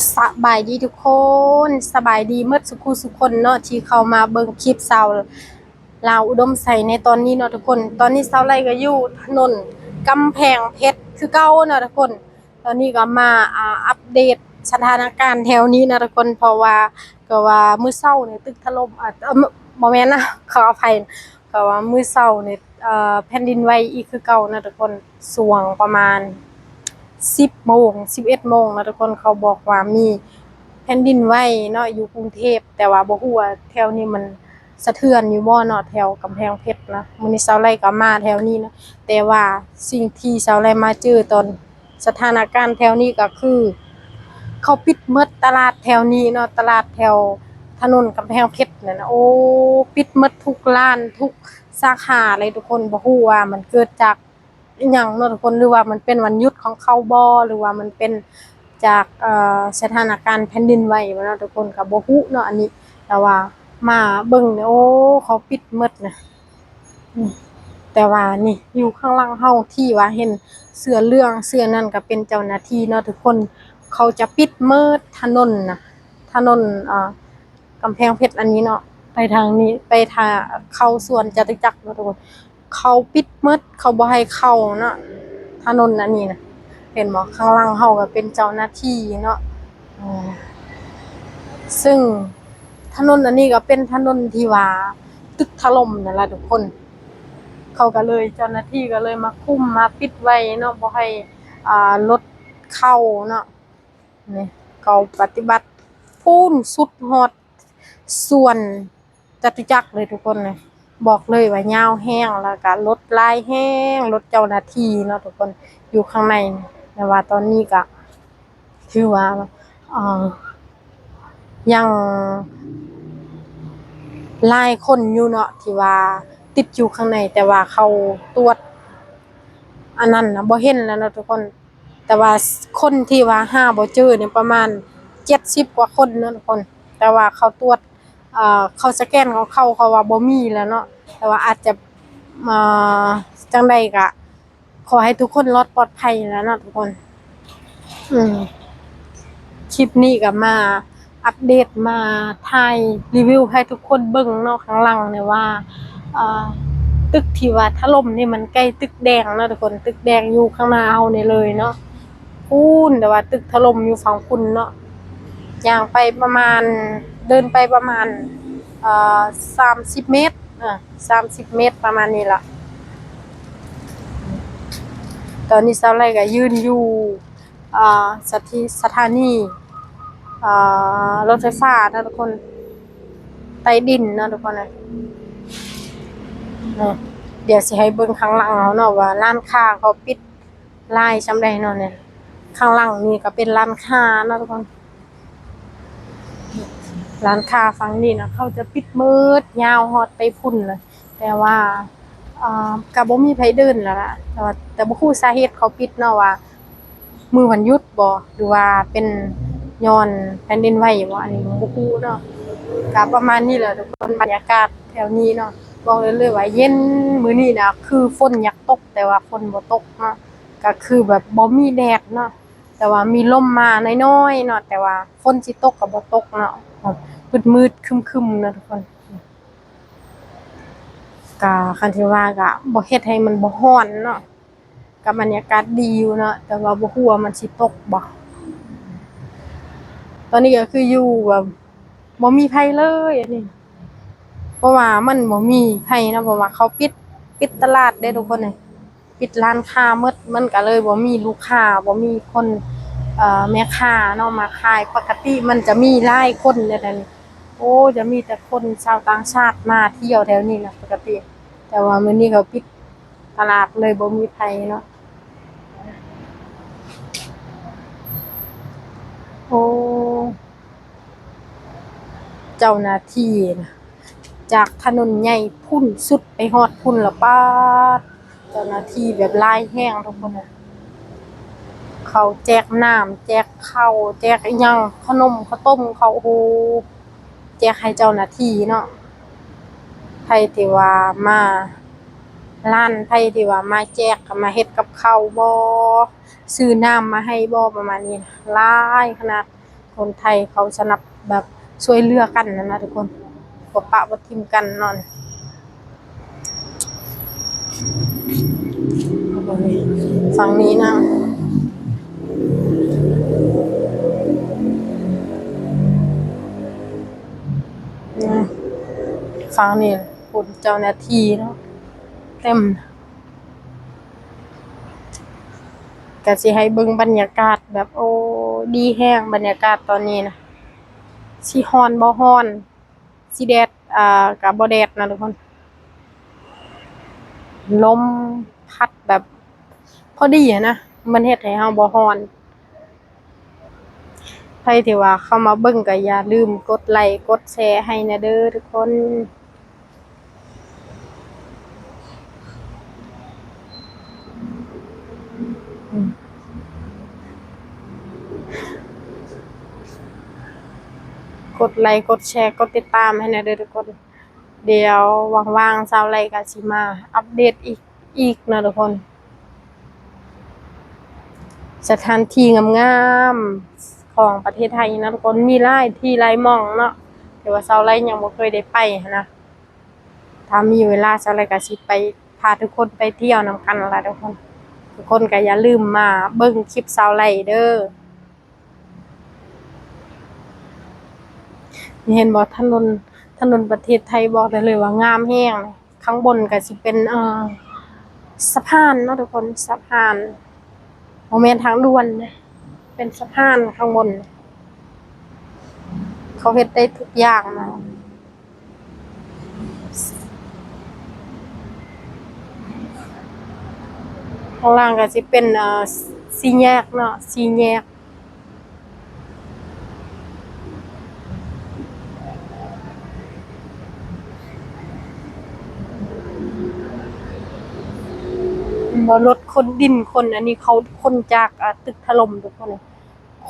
สบายดีทุกคนสบายดีเมื่อสุขคนเนาะที่เข้ามาเบิ่งคลิปสาวลาวอุดมใส่ในตอนนี้เนาะทุกคนตอนนี้สาวไล่ก็อยู่ถนนกำแพงเพชรคือเก่าเนาะทุกคนตอนนี้ก็มาอัปเดตสถานการณ์แถวนี้นะทุกคนเพราะว่าก็ว่ามื้อเช้านี่ตึกถล่มบ่แม่นนะขออภัยก็ว่ามื้อเช้านี่แผ่นดินไหวอีกคือเก่านะทุกคนช่วงประมาณ10 โมง11 โมงนะทุกคนเขาบอกว่ามีแผ่นดินไหวเนาะอยู่กรุงเทพแต่ว่าบ่ฮู้ว่าแถวนี้มันสะเทือนอยู่บ่เนาะแถวกำแพงเพชรนะมื้อนี้เช้าไร่ก็มาแถวนี้นะแต่ว่าสิ่งที่เช้าไร่มาเจอตอนสถานการณ์แถวนี้ก็คือเขาปิดหมดตลาดแถวนี้เนาะตลาดแถวถนนกำแพงเพชรนั่นนะโอ้ปิดหมดทุกร้านทุกสาขาเลยทุกคนบ่ฮู้ว่ามันเกิดจากอิหยังเนาะทุกคนหรือว่ามันเป็นวันหยุดของเขาบ่หรือว่ามันเป็นจากสถานการณ์แผ่นดินไหวบ่เนาะทุกคนก็บ่ฮู้เนาะอันนี้แต่ว่ามาเบิ่งเนี่ยโอ้เขาปิดหมดนะแต่ว่านี่อยู่ข้างหลังเฮาที่ว่าเห็นเสื้อเหลืองเสื้อนั่นก็เป็นเจ้าหน้าที่เนาะทุกคนเขาจะปิดหมดถนนน่ะถนนกำแพงเพชรอันนี้เนาะไปทางนี้ไปทางเข้าสวนจตุจักรเนาะทุกคนเขาปิดหมดเขาบ่ให้เข้าเนาะถนนอันนี้นะเห็นบ่ข้างหลังเฮาก็เป็นเจ้าหน้าที่เนาะซึ่งถนนอันนี้ก็เป็นถนนที่ว่าตึกถล่มนั่นล่ะทุกคนเขาก็เลยเจ้าหน้าที่ก็เลยมาคุมมาปิดไว้เนาะบ่ให้รถเข้าเนาะนี่เขาปฏิบัติพูนสุดฮอดส่วนจตุจักรเลยทุกคนเลยบอกเลยว่ายาวแห้งแล้วก็รถลายแห้งรถเจ้าหน้าที่เนาะทุกคนอยู่ข้างในแต่ว่าตอนนี้ก็ถือว่ายังหลายคนอยู่เนาะที่ว่าติดอยู่ข้างในแต่ว่าเขาตรวจอันนั้นนะบ่เห็นแล้วเนาะทุกคนแต่ว่าคนที่ว่าหาบ่เจอเนี่ยประมาณ70 กว่าคนเนาะทุกคนแต่ว่าเขาตรวจเขาสแกนของเขาว่าบ่มีแล้วเนาะแต่ว่าอาจจะอ่าจังใดก็ขอให้ทุกคนรอดปลอดภัยแล้วเนาะทุกคนอืมคลิปนี้ก็มาอัปเดตมาถ่ายรีวิวให้ทุกคนเบิ่งเนาะข้างหลังเนี่ยว่าอ่าตึกที่ว่าถล่มนี่มันใกล้ตึกแดงเนาะทุกคนตึกแดงอยู่ข้างหน้าเฮานี่เลยเนาะพูนแต่ว่าตึกถล่มอยู่ฝั่งคุณเนาะย่างไปประมาณเดินไปประมาณ30 เมตร30 เมตรประมาณนี้ล่ะตอนนี้สาวไร่ก็ยืนอยู่สถานีรถไฟฟ้านะทุกคนใต้ดินนะทุกคนนะเดี๋ยวสิให้เบิ่งข้างหลังเอาเนาะว่าร้านค้าเขาปิดลายซำใดเนาะเนี่ยข้างหลังนี่ก็เป็นร้านค้าเนาะทุกคนร้านค้าฝั่งนี้นะเขาจะปิดมืดยาวฮอดไปพุ่นเลยแต่ว่าก็บ่มีไผเดินแล้วล่ะแต่บ่ฮู้สาเหตุเขาปิดเนาะว่ามื้อวันหยุดบ่หรือว่าเป็นย้อนแผ่นดินไหวบ่อันนี้บ่ฮู้เนาะก็ประมาณนี้แหละทุกคนบรรยากาศแถวนี้เนาะบอกเลยว่าเย็นมื้อนี้นะคือฝนอยากตกแต่ว่าฝนบ่ตกเนาะก็คือแบบบ่มีแดดเนาะแต่ว่ามีลมมาน้อยๆเนาะแต่ว่าฝนสิตกก็บ่ตกเนาะมืดๆครึมๆนะทุกคนก็คันที่ว่าก็บ่เฮ็ดให้มันบ่ร้อนเนาะก็บรรยากาศดีอยู่เนาะแต่ว่าบ่ฮู้ว่ามันสิตกบ่ตอนนี้ก็คืออยู่แบบบ่มีไผเลยอันนี้เพราะว่ามันบ่มีไผเนาะเพราะว่าเขาปิดตลาดเด้ทุกคนเอ้ยปิดร้านค้าหมดมันก็เลยบ่มีลูกค้าบ่มีคนแม่ค้าเนาะมาขายปกติมันจะมีหลายคนเด้อนี่โอ้จะมีแต่คนชาวต่างชาติมาเที่ยวแถวนี้นะปกติแต่ว่ามื้อนี้เขาปิดตลาดเลยบ่มีไผเนาะโอ้เจ้าหน้าที่นะจากถนนใหญ่พุ่นสุดไปฮอดพุ่นละป๊าดเจ้าหน้าที่แบบลายแห้งทุกคนน่ะเขาแจกน้ำแจกข้าวแจกอิหยังขนมข้าวต้มเขาโอ้โหแจกให้เจ้าหน้าที่เนาะไผที่ว่ามาร้านไผที่ว่ามาแจกก็มาเฮ็ดกับข้าวบ่ซื้อน้ำมาให้บ่ประมาณนี้หลายขนาด คนไทยเขาสนับแบบช่วยเหลือกันนะทุกคนบ่ปะบ่ทิมกันนอนฝั่งนี้นะฝั่งนี้คนเจ้าหน้าที่เนาะเต็มก็สิให้เบิ่งบรรยากาศแบบโอ้ดีแห้งบรรยากาศตอนนี้นะสิร้อนบ่ร้อนสิแดดก็บ่แดดนะทุกคนลมพัดแบบพอดีอะนะมันเฮ็ดให้เฮาบ่ร้อนใครที่ว่าเข้ามาเบิ่งก็อย่าลืมกดไลค์กดแชร์ให้นะเด้อทุกคนกดไลค์กดแชร์กดติดตามให้นะเด้อทุกคนเดี๋ยวว่างๆเช้าไรก็สิมาอัปเดตอีกนะทุกคนสถานที่งามๆของประเทศไทยนะทุกคนมีหลายที่หลายหม้องเนาะแต่ว่าเช้าไรยังบ่เคยได้ไปนะถ้ามีเวลาเช้าไรก็สิไปพาทุกคนไปเที่ยวนำกันล่ะทุกคนก็อย่าลืมมาเบิ่งคลิปเช้าไรเด้อเห็นบ่ถนนประเทศไทยบอกได้เลยว่างามแรงข้างบนก็สิเป็นสะพานเนาะทุกคนสะพานบ่แม่นทางด่วนนะเป็นสะพานข้างบนเขาเฮ็ดได้ทุกอย่างนะข้างล่างก็สิเป็นสี่แยกเนาะสี่แยกบ่รถคนดินคนอันนี้เขาคนจากตึกถล่มทุกคน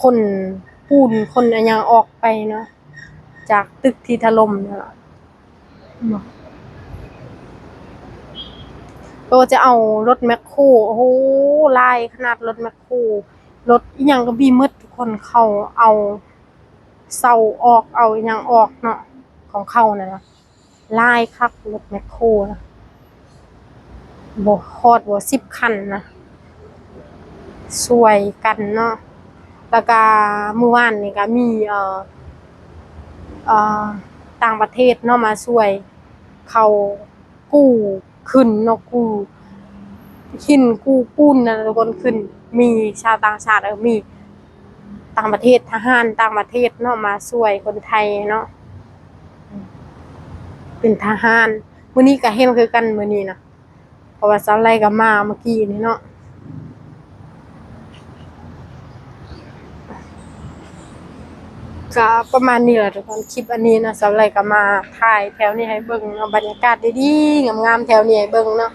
คนปูนคนอันหยังออกไปเนาะจากตึกที่ถล่มนั่นล่ะก็จะเอารถแมคโครโอ้โหลายขนาดรถแมคโครรถอีหยังก็มีหมดทุกคนเขาเอาเสาออกเอาอีหยังออกเนาะของเขานั่นน่ะลายคักรถแมคโครนะบ่ฮอดบ่10คันนะช่วยกันเนาะแล้วก็เมื่อวานนี่ก็มีเอ่อต่างประเทศเนาะมาช่วยเขากู้ขึ้นเนาะกู้หินกู้ปูนนะทุกคนขึ้นมีชาวต่างชาติมีต่างประเทศทหารต่างประเทศเนาะมาช่วยคนไทยเนาะเป็นทหารมื้อนี้ก็เห็นคือกันมื้อนี้นะเพราะว่าสาวไลก็มาเมื่อกี้นี่เนาะก็ประมาณนี้แหละทุกคนคลิปอันนี้นะสาวไลก็มาถ่ายแถวนี้ให้เบิ่งเนาะบรรยากาศดีๆงามๆแถวนี้ให้เบิ่งเนาะ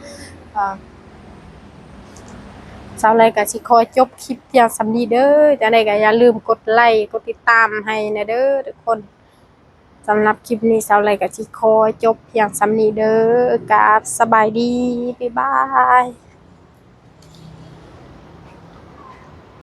สาวไลก็สิขอจบคลิปเพียงส่ำนี้เด้อจังได๋ก็อย่าลืมกดไลค์กดติดตามให้นะเด้อทุกคนสำหรับคลิปนี้สาวไลก็สิขอจบเพียงส่ำนี้เด้อกราบสบายดีบ๊ายบาย